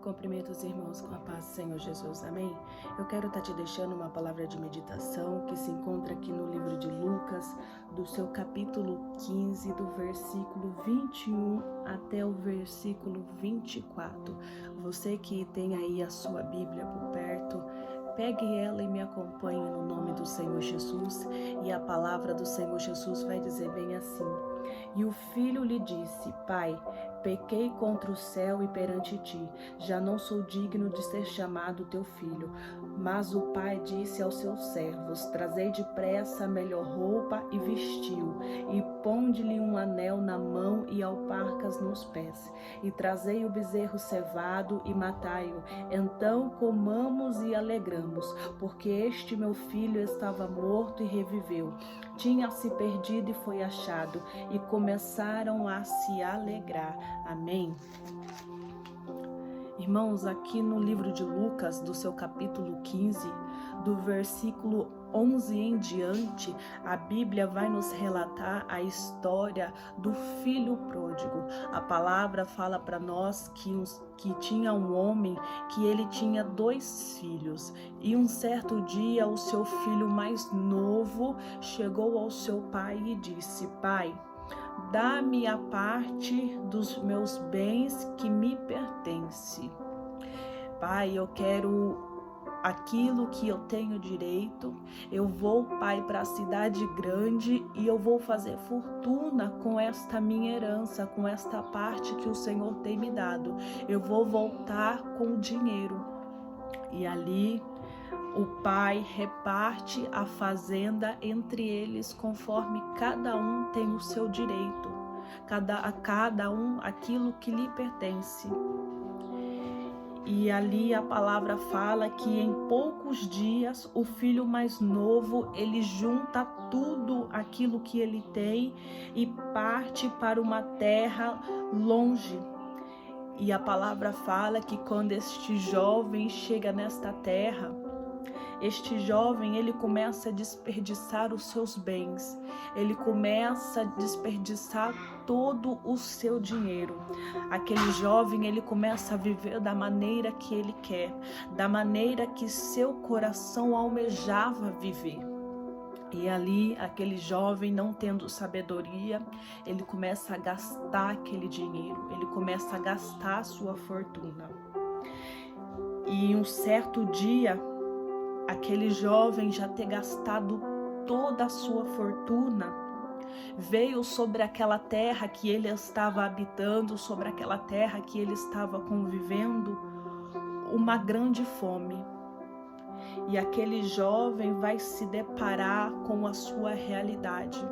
Cumprimento os irmãos com a paz do Senhor Jesus, amém? Eu quero estar te deixando uma palavra de meditação que se encontra aqui no livro de Lucas, do seu capítulo 15, do versículo 21 até o versículo 24. Você que tem aí a sua Bíblia por perto, pegue ela e me acompanhe no nome do Senhor Jesus. E a palavra do Senhor Jesus vai dizer bem assim: E o filho lhe disse: Pai, pequei contra o céu e perante ti, já não sou digno de ser chamado teu filho. Mas o pai disse aos seus servos: Trazei depressa a melhor roupa e vestiu, e ponde-lhe um anel na mão e alparcas nos pés. E trazei o bezerro cevado e matai-o. Então comamos e alegramos, porque este meu filho estava morto e reviveu. Tinha-se perdido e foi achado, e começaram a se alegrar. Amém? Irmãos, aqui no livro de Lucas, do seu capítulo 15, do versículo 11 em diante, a Bíblia vai nos relatar a história do filho pródigo. A palavra fala para nós que tinha um homem que ele tinha 2 filhos, e um certo dia o seu filho mais novo chegou ao seu pai e disse: Pai, dá-me a parte dos meus bens que me pertence. Pai, eu quero aquilo que eu tenho direito. Eu vou, Pai, para a cidade grande e eu vou fazer fortuna com esta minha herança, com esta parte que o Senhor tem me dado. Eu vou voltar com o dinheiro. E ali o pai reparte a fazenda entre eles conforme cada um tem o seu direito, a cada um aquilo que lhe pertence. E ali a palavra fala que em poucos dias o filho mais novo, ele junta tudo aquilo que ele tem e parte para uma terra longe. E a palavra fala que quando este jovem chega nesta terra, este jovem, ele começa a desperdiçar os seus bens, ele começa a desperdiçar todo o seu dinheiro. Aquele jovem, ele começa a viver da maneira que ele quer, da maneira que seu coração almejava viver. E ali, aquele jovem, não tendo sabedoria, ele começa a gastar aquele dinheiro, ele começa a gastar a sua fortuna. E um certo dia, aquele jovem, já ter gastado toda a sua fortuna, veio sobre aquela terra que ele estava habitando, sobre aquela terra que ele estava convivendo, uma grande fome. E aquele jovem vai se deparar com a sua realidade,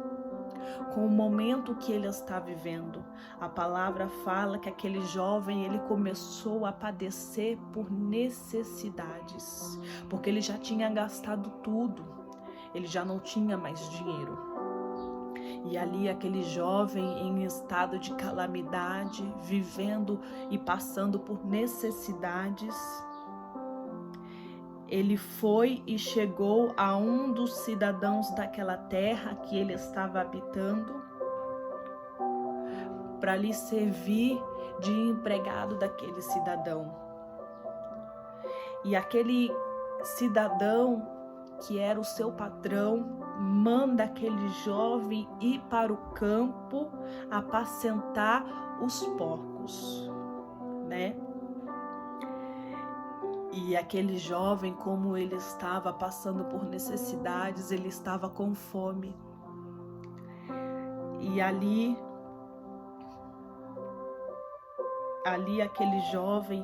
com o momento que ele está vivendo. A palavra fala que aquele jovem, ele começou a padecer por necessidades, porque ele já tinha gastado tudo, ele já não tinha mais dinheiro. E ali aquele jovem em estado de calamidade, vivendo e passando por necessidades, ele foi e chegou a um dos cidadãos daquela terra que ele estava habitando para lhe servir de empregado daquele cidadão. E aquele cidadão, que era o seu patrão, manda aquele jovem ir para o campo apacentar os porcos, né? E aquele jovem, como ele estava passando por necessidades, ele estava com fome. E ali aquele jovem,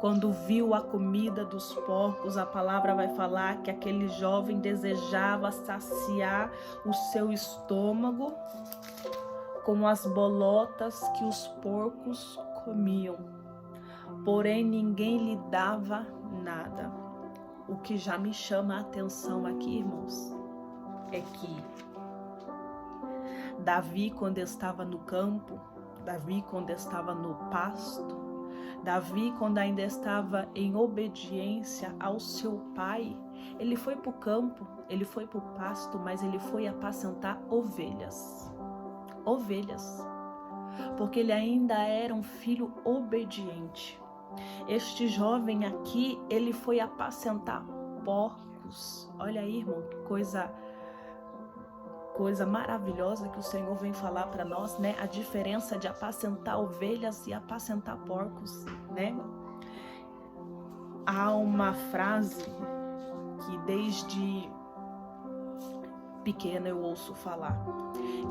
quando viu a comida dos porcos, a palavra vai falar que aquele jovem desejava saciar o seu estômago com as bolotas que os porcos comiam. Porém, ninguém lhe dava nada. O que já me chama a atenção aqui, irmãos, é que Davi, quando estava no campo, Davi, quando estava no pasto, Davi, quando ainda estava em obediência ao seu pai, ele foi para o campo, ele foi para o pasto, mas ele foi apacentar ovelhas. Porque ele ainda era um filho obediente. Este jovem aqui, ele foi apacentar porcos. Olha aí, irmão, que coisa maravilhosa que o Senhor vem falar para nós, né? A diferença de apacentar ovelhas e apacentar porcos, né? Há uma frase que desde pequena eu ouço falar: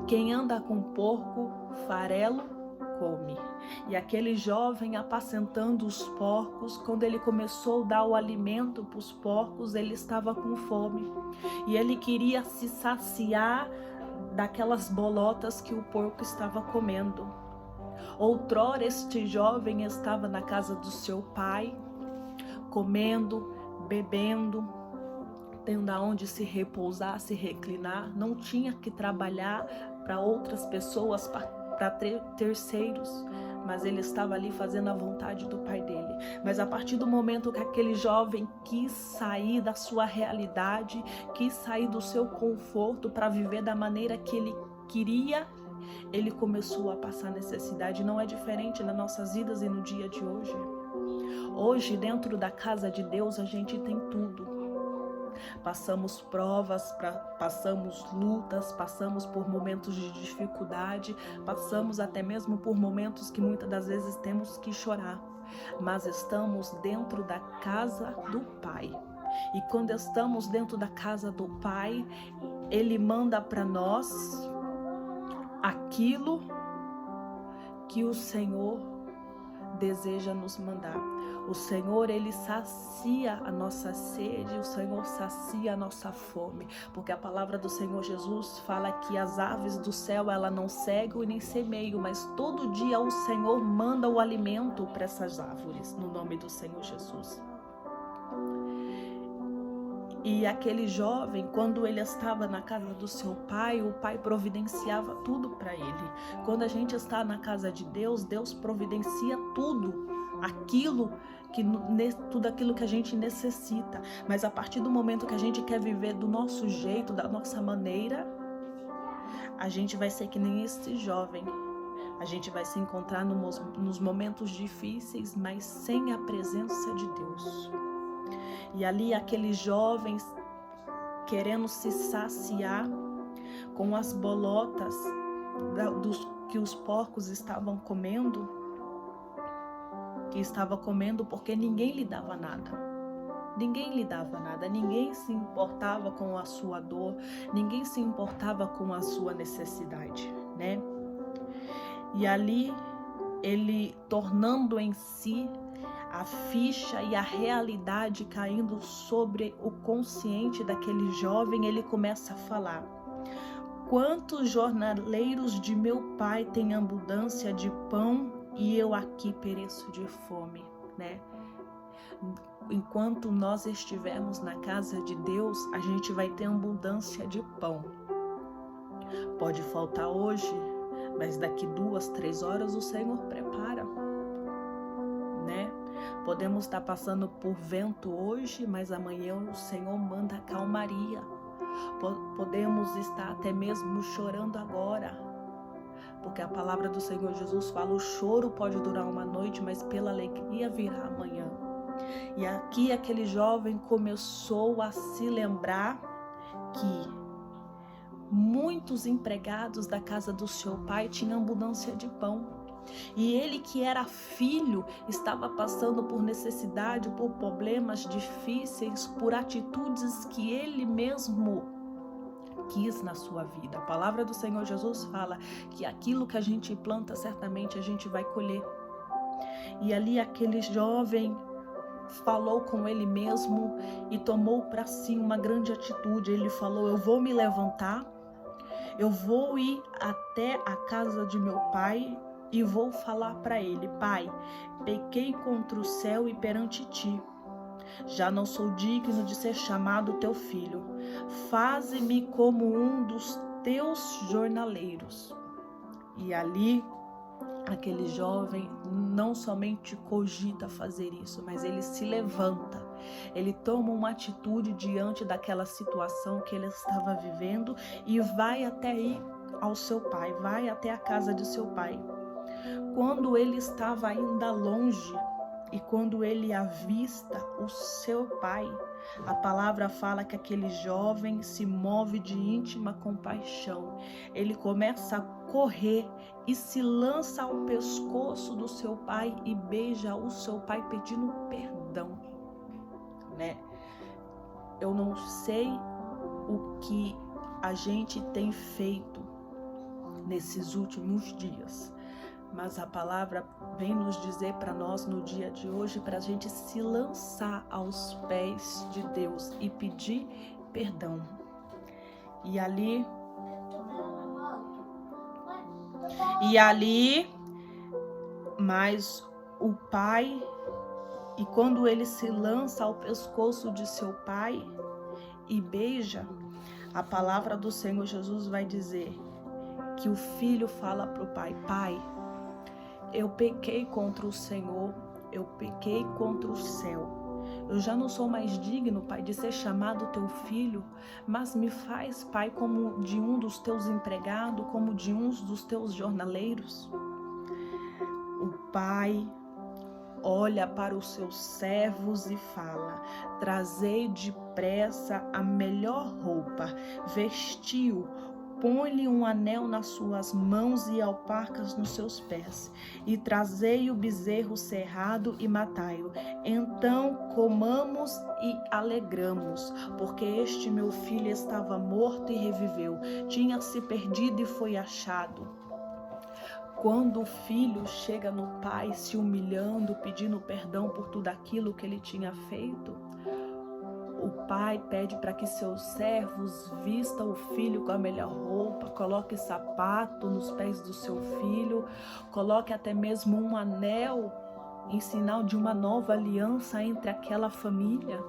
quem anda com porco, farelo come. E aquele jovem apacentando os porcos, quando ele começou a dar o alimento para os porcos, ele estava com fome. E ele queria se saciar daquelas bolotas que o porco estava comendo. Outrora este jovem estava na casa do seu pai, comendo, bebendo, tendo aonde se repousar, se reclinar, não tinha que trabalhar para outras pessoas, para terceiros, mas ele estava ali fazendo a vontade do pai dele. Mas a partir do momento que aquele jovem quis sair da sua realidade, quis sair do seu conforto para viver da maneira que ele queria, ele começou a passar necessidade. Não é diferente nas nossas vidas e no dia de hoje. Hoje, dentro da casa de Deus, a gente tem tudo. Passamos provas, passamos lutas, passamos por momentos de dificuldade, passamos até mesmo por momentos que muitas das vezes temos que chorar, mas estamos dentro da casa do Pai. E quando estamos dentro da casa do Pai, Ele manda para nós aquilo que o Senhor deseja nos mandar. O Senhor, Ele sacia a nossa sede, o Senhor sacia a nossa fome, porque a palavra do Senhor Jesus fala que as aves do céu, ela não cegam e nem semeiam, mas todo dia o Senhor manda o alimento para essas árvores, no nome do Senhor Jesus. E aquele jovem, quando ele estava na casa do seu pai, o pai providenciava tudo para ele. Quando a gente está na casa de Deus, Deus providencia tudo aquilo que a gente necessita. Mas a partir do momento que a gente quer viver do nosso jeito, da nossa maneira, a gente vai ser que nem esse jovem. A gente vai se encontrar nos momentos difíceis, mas sem a presença de Deus. E ali aqueles jovens querendo se saciar com as bolotas que os porcos estavam comendo, porque ninguém lhe dava nada. Ninguém se importava com a sua dor, ninguém se importava com a sua necessidade, né? E ali, ele tornando em si a ficha e a realidade caindo sobre o consciente daquele jovem, ele começa a falar: quantos jornaleiros de meu pai têm abundância de pão e eu aqui pereço de fome, né? Enquanto nós estivermos na casa de Deus, a gente vai ter abundância de pão. Pode faltar hoje, mas daqui 2, 3 horas o Senhor prepara, né? Podemos estar passando por vento hoje, mas amanhã o Senhor manda calmaria. Podemos estar até mesmo chorando agora, porque a palavra do Senhor Jesus fala: o choro pode durar uma noite, mas pela alegria virá amanhã. E aqui aquele jovem começou a se lembrar que muitos empregados da casa do seu pai tinham abundância de pão. E ele, que era filho, estava passando por necessidade, por problemas difíceis, por atitudes que ele mesmo quis na sua vida. A palavra do Senhor Jesus fala que aquilo que a gente planta, certamente a gente vai colher. E ali aquele jovem falou com ele mesmo e tomou para si uma grande atitude. Ele falou: eu vou me levantar, eu vou ir até a casa de meu pai e vou falar para ele: Pai, pequei contra o céu e perante ti. Já não sou digno de ser chamado teu filho. Faze-me como um dos teus jornaleiros. E ali, aquele jovem não somente cogita fazer isso, mas ele se levanta. Ele toma uma atitude diante daquela situação que ele estava vivendo e vai até ir ao seu pai, vai até a casa de seu pai. Quando ele estava ainda longe, E quando ele avista o seu pai, a palavra fala que aquele jovem se move de íntima compaixão. Ele começa a correr e se lança ao pescoço do seu pai e beija o seu pai pedindo perdão, né? Eu não sei o que a gente tem feito nesses últimos dias, mas a palavra vem nos dizer para nós no dia de hoje, para a gente se lançar aos pés de Deus e pedir perdão. E ali, mas o pai, e quando ele se lança ao pescoço de seu pai e beija, a palavra do Senhor Jesus vai dizer que o filho fala para o pai: Pai, eu pequei contra o Senhor, eu pequei contra o céu. Eu já não sou mais digno, Pai, de ser chamado teu filho, mas me faz, Pai, como de um dos teus empregados, como de um dos teus jornaleiros. O pai olha para os seus servos e fala: trazei depressa a melhor roupa, vestiu, põe-lhe um anel nas suas mãos e alparcas nos seus pés, e trazei o bezerro cerrado e matai-o. Então comamos e alegramos, porque este meu filho estava morto e reviveu, tinha se perdido e foi achado. Quando o filho chega no pai se humilhando, pedindo perdão por tudo aquilo que ele tinha feito, o pai pede para que seus servos vistam o filho com a melhor roupa, coloque sapato nos pés do seu filho, coloque até mesmo um anel em sinal de uma nova aliança entre aquela família.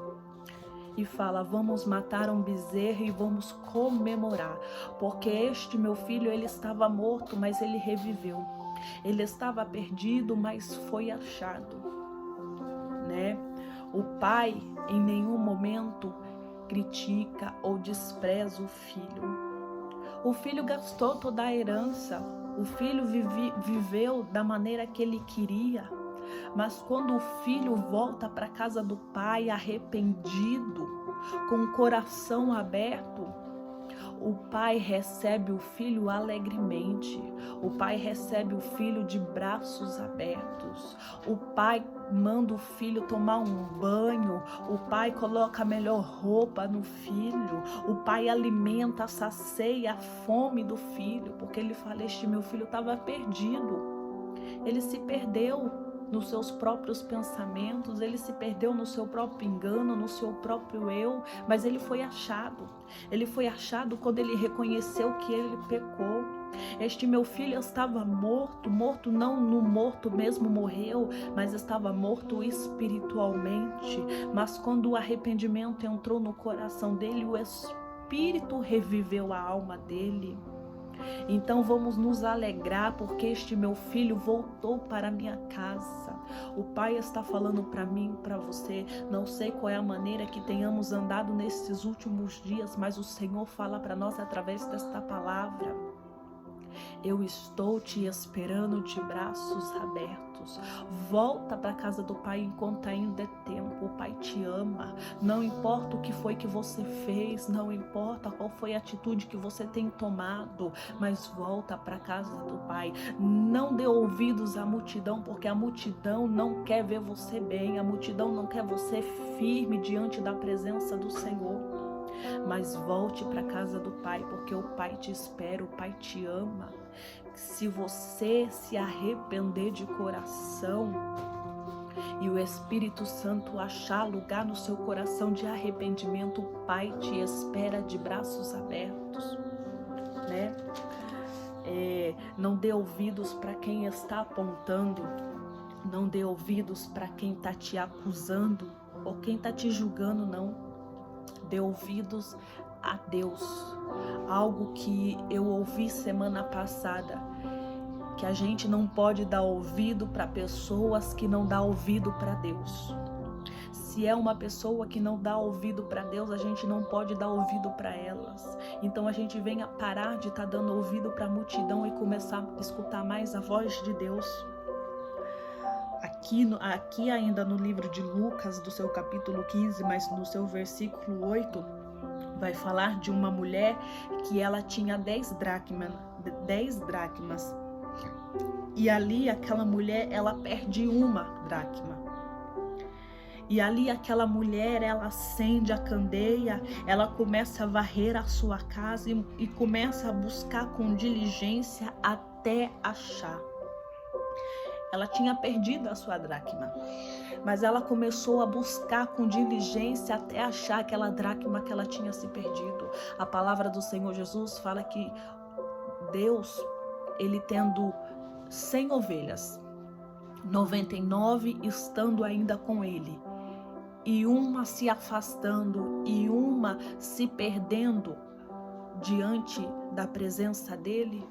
E fala: vamos matar um bezerro e vamos comemorar, porque este meu filho, ele estava morto, mas ele reviveu. Ele estava perdido, mas foi achado, né? O pai em nenhum momento critica ou despreza o filho. O filho gastou toda a herança, o filho viveu da maneira que ele queria, mas quando o filho volta para a casa do pai arrependido, com o coração aberto, o pai recebe o filho alegremente, o pai recebe o filho de braços abertos, o pai manda o filho tomar um banho, o pai coloca a melhor roupa no filho, o pai alimenta, sacia a fome do filho, porque ele fala: este meu filho estava perdido, ele se perdeu nos seus próprios pensamentos, ele se perdeu no seu próprio engano, no seu próprio eu, mas ele foi achado. Ele foi achado quando ele reconheceu que ele pecou. Este meu filho estava morto, morto não no morto mesmo morreu, mas estava morto espiritualmente. Mas quando o arrependimento entrou no coração dele, o Espírito reviveu a alma dele. Então vamos nos alegrar, porque este meu filho voltou para a minha casa. O Pai está falando para mim, para você. Não sei qual é a maneira que tenhamos andado nesses últimos dias, mas o Senhor fala para nós através desta palavra: eu estou te esperando de braços abertos. Volta para a casa do Pai enquanto ainda é tempo. O Pai te ama. Não importa o que foi que você fez, não importa qual foi a atitude que você tem tomado, mas volta para a casa do Pai. Não dê ouvidos à multidão, porque a multidão não quer ver você bem, a multidão não quer você firme diante da presença do Senhor. Mas volte para a casa do Pai, porque o Pai te espera, o Pai te ama. Se você se arrepender de coração e o Espírito Santo achar lugar no seu coração de arrependimento, o Pai te espera de braços abertos, né? Não dê ouvidos para quem está apontando, não dê ouvidos para quem está te acusando ou quem está te julgando, não. Dê ouvidos a Deus. Algo que eu ouvi semana passada, que a gente não pode dar ouvido para pessoas que não dão ouvido para Deus. Se é uma pessoa que não dá ouvido para Deus, a gente não pode dar ouvido para elas. Então a gente venha parar de estar dando ouvido para a multidão e começar a escutar mais a voz de Deus. aqui ainda no livro de Lucas, do seu capítulo 15, mas no seu versículo 8, vai falar de uma mulher que ela tinha 10 dracmas. E ali aquela mulher, ela perde uma dracma. E ali aquela mulher, ela acende a candeia, ela começa a varrer a sua casa e começa a buscar com diligência até achar. Ela tinha perdido a sua dracma, mas ela começou a buscar com diligência até achar aquela dracma que ela tinha se perdido. A palavra do Senhor Jesus fala que Deus, ele tendo 100 ovelhas, 99 estando ainda com ele, e uma se afastando e uma se perdendo diante da presença dele,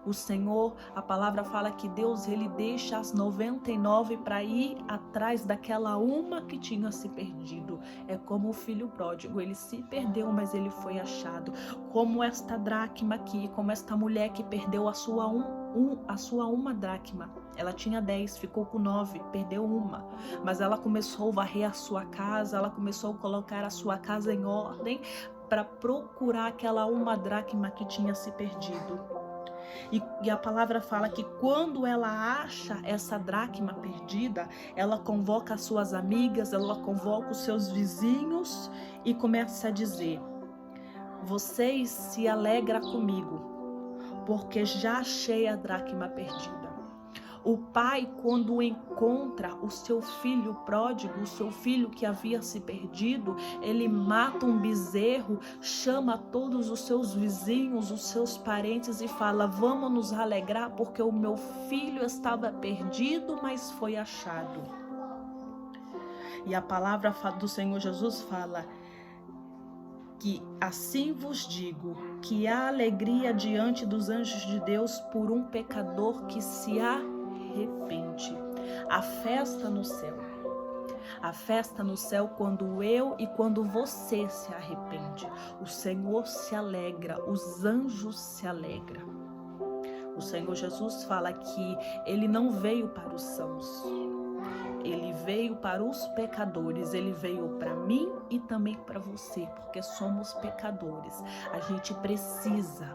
o Senhor, a palavra fala que Deus, ele deixa as 99 para ir atrás daquela uma que tinha se perdido. É como o filho pródigo, ele se perdeu, mas ele foi achado. Como esta dracma aqui, como esta mulher que perdeu a sua uma dracma. Ela tinha 10, ficou com 9, perdeu uma. Mas ela começou a varrer a sua casa, ela começou a colocar a sua casa em ordem para procurar aquela uma dracma que tinha se perdido. E a palavra fala que quando ela acha essa dracma perdida, ela convoca as suas amigas, ela convoca os seus vizinhos e começa a dizer: vocês se alegram comigo, porque já achei a dracma perdida. O pai, quando encontra o seu filho pródigo, o seu filho que havia se perdido, ele mata um bezerro, chama todos os seus vizinhos, os seus parentes e fala: vamos nos alegrar porque o meu filho estava perdido, mas foi achado. E a palavra do Senhor Jesus fala que assim vos digo, que há alegria diante dos anjos de Deus por um pecador que se arrepende. A festa no céu. A festa no céu quando eu e quando você se arrepende. O Senhor se alegra, os anjos se alegram. O Senhor Jesus fala que ele não veio para os sãos. Ele veio para os pecadores, ele veio para mim e também para você, porque somos pecadores. A gente precisa,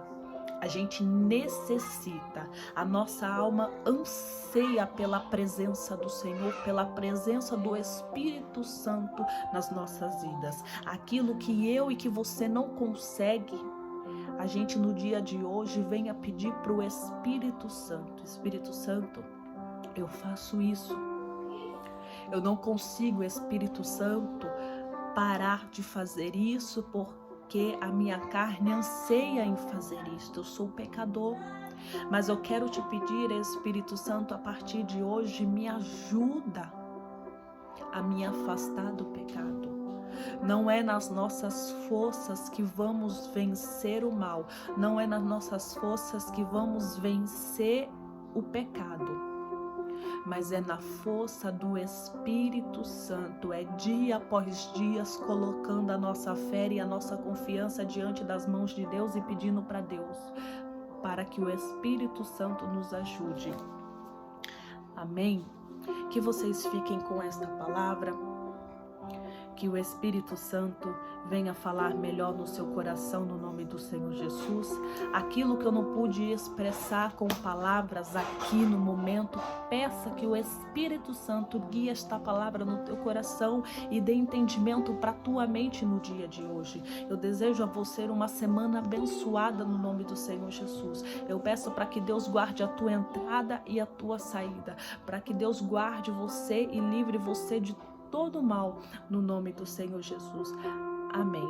a gente necessita, a nossa alma anseia pela presença do Senhor, pela presença do Espírito Santo nas nossas vidas. Aquilo que eu e que você não consegue, a gente no dia de hoje venha pedir para o Espírito Santo. Espírito Santo, eu faço isso. Eu não consigo, Espírito Santo, parar de fazer isso porque a minha carne anseia em fazer isto. Eu sou pecador, mas eu quero te pedir, Espírito Santo, a partir de hoje, me ajuda a me afastar do pecado. Não é nas nossas forças que vamos vencer o mal, não é nas nossas forças que vamos vencer o pecado, mas é na força do Espírito Santo, é dia após dia colocando a nossa fé e a nossa confiança diante das mãos de Deus e pedindo para Deus, para que o Espírito Santo nos ajude. Amém? Que vocês fiquem com esta palavra, que o Espírito Santo venha falar melhor no seu coração no nome do Senhor Jesus. Aquilo que eu não pude expressar com palavras aqui no momento, peça que o Espírito Santo guie esta palavra no teu coração e dê entendimento para a tua mente no dia de hoje. Eu desejo a você uma semana abençoada no nome do Senhor Jesus. Eu peço para que Deus guarde a tua entrada e a tua saída, para que Deus guarde você e livre você de todo mal, no nome do Senhor Jesus. Amém.